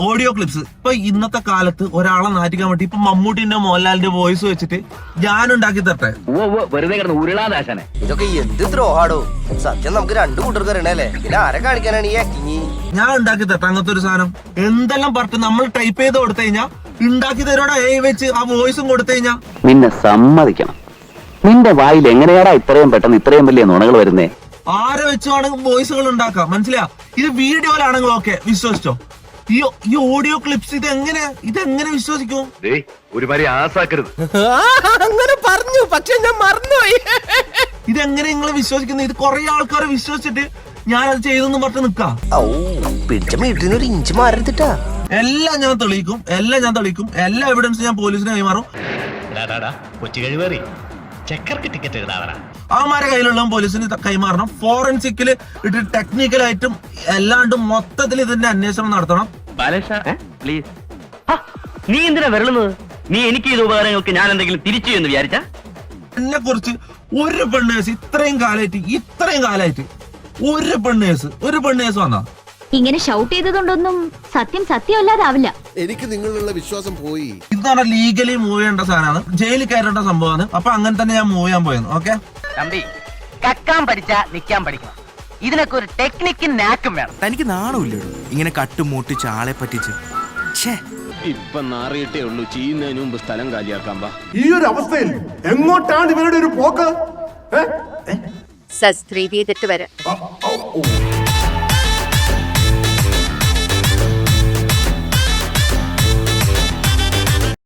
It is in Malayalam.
Audio clips. ഇപ്പൊ ഇന്നത്തെ കാലത്ത് ഒരാളെ നാറ്റിക്കാൻ വേണ്ടി ഇപ്പൊ മമ്മൂട്ടിന്റെ മോഹൻലാലിന്റെ വോയിസ് വെച്ചിട്ട് ഞാൻ ഉണ്ടാക്കി തരട്ടെ. വെറുതെ കിടന്ന് ഉരുളാദാശനെ. ഇതൊക്കെ എന്ത് ദ്രോഹാടോ. സത്യം നമുക്ക് രണ്ടു കൂട്ടർക്ക് അറിയണല്ലേ, പിന്നെ ആരെ കാണിക്കാനാണ് ഈ ആക്ടിങ്? ഞാൻ ഉണ്ടാക്കി തരട്ടെ അങ്ങനത്തെ ഒരു സാധനം. എന്തെല്ലാം പറഞ്ഞ് നമ്മൾ ടൈപ്പ് ചെയ്ത് കൊടുത്തു കഴിഞ്ഞാൽ ഉണ്ടാക്കി തരോടെ വെച്ച് ആ വോയിസും കൊടുത്തു കഴിഞ്ഞാ നിന്നെ സമ്മതിക്കണം. നിന്റെ വായിൽ എങ്ങനെയാടാ ഇത്രയും പെട്ടെന്ന് ഇത്രയും വലിയ നുണകൾ വരുന്നേ? ആരെ വെച്ചുവാണെങ്കിൽ വോയിസുകൾ ഉണ്ടാക്കാം. മനസ്സിലാ? ഇത് വീഡിയോയിലാണെങ്കിൽ ഓക്കെ, വിശ്വസിച്ചോ. ഈ ഓഡിയോ ക്ലിപ്സ് ഇതെങ്ങനെ വിശ്വസിക്കും? ഒരുമാതിരി ആസാക്കരുത്. അങ്ങനെ പറഞ്ഞു, പക്ഷെ ഞാൻ മറന്നുപോയി. ഇതെങ്ങനെ നിങ്ങൾ വിശ്വസിക്കുന്നത്? ഇത് കുറെ ആൾക്കാരെ വിശ്വസിച്ചിട്ട് ഞാനത് ചെയ്തെന്ന് പറഞ്ഞ് നിക്കാം. പിടിച്ച വീട്ടിനൊരു ഇഞ്ച് മാറരുതിട്ടാ. എല്ലാം ഞാൻ തെളിയിക്കും. എല്ലാ എവിഡൻസും ഞാൻ പോലീസിന് കൈമാറും. അവന്മാരെ കയ്യിലുള്ള പോലീസിന് കൈമാറണം. ഫോറൻസിക്കില് ഇട്ട് ടെക്നിക്കലായിട്ടും എല്ലാണ്ടും മൊത്തത്തിൽ ഇതിന്റെ അന്വേഷണം നടത്തണം. പ്ലീസ്, നീ എന്തിനാ വരളുന്നത്? നീ എനിക്ക് ചെയ്ത ഉപകാരങ്ങൾക്ക് ഞാൻ എന്തെങ്കിലും തിരിച്ചു എന്ന് വിചാരിച്ച? എന്നെ കുറിച്ച് ഒരു പെണ്ണേഴ്സ് ഇത്രയും കാലമായിട്ട് ഒരു പെണ്ണേഴ്സ് വന്നാ ഇങ്ങനെ ഷൗട്ട് ചെയ്തതുകൊണ്ടൊന്നും സത്യമല്ലാതാവില്ല. എനിക്ക് നിങ്ങളിലുള്ള വിശ്വാസം പോയി. ഇത് പറഞ്ഞാൽ ലീഗലി മൂവ് ചെയ്യേണ്ട സാധനമാണ്, ജയിലിൽ കയറേണ്ട സംഭവമാണ്. അപ്പൊ അങ്ങനെ തന്നെ ഞാൻ മൂവ് ചെയ്യാൻ പോയത്. ഓക്കെ, തമ്പി, കക്കാൻ പഠിച്ചാ നിക്കാൻ പഠിക്കണം. ഇതിനൊക്കെ ഒരു ടെക്നിക്കും നാക്കും വേണം. തനിക്ക് നാണമില്ലടോ ഇങ്ങനെ കട്ടുമൂട്ടിച്ച് ആളെ പറ്റിച്ച്? ഇപ്പൊ നാറിയിട്ടേ ഉള്ളൂ, ചെയ്യുന്നതിന് മുമ്പ് സ്ഥലം കാലിയാക്കാൻ പാ. ഈ ഒരു അവസ്ഥയിൽ എങ്ങോട്ടാണ് ഇവരുടെ ഒരു പോക്ക്? സസ്ത്രീ ചെയ്തിട്ട് വരാം.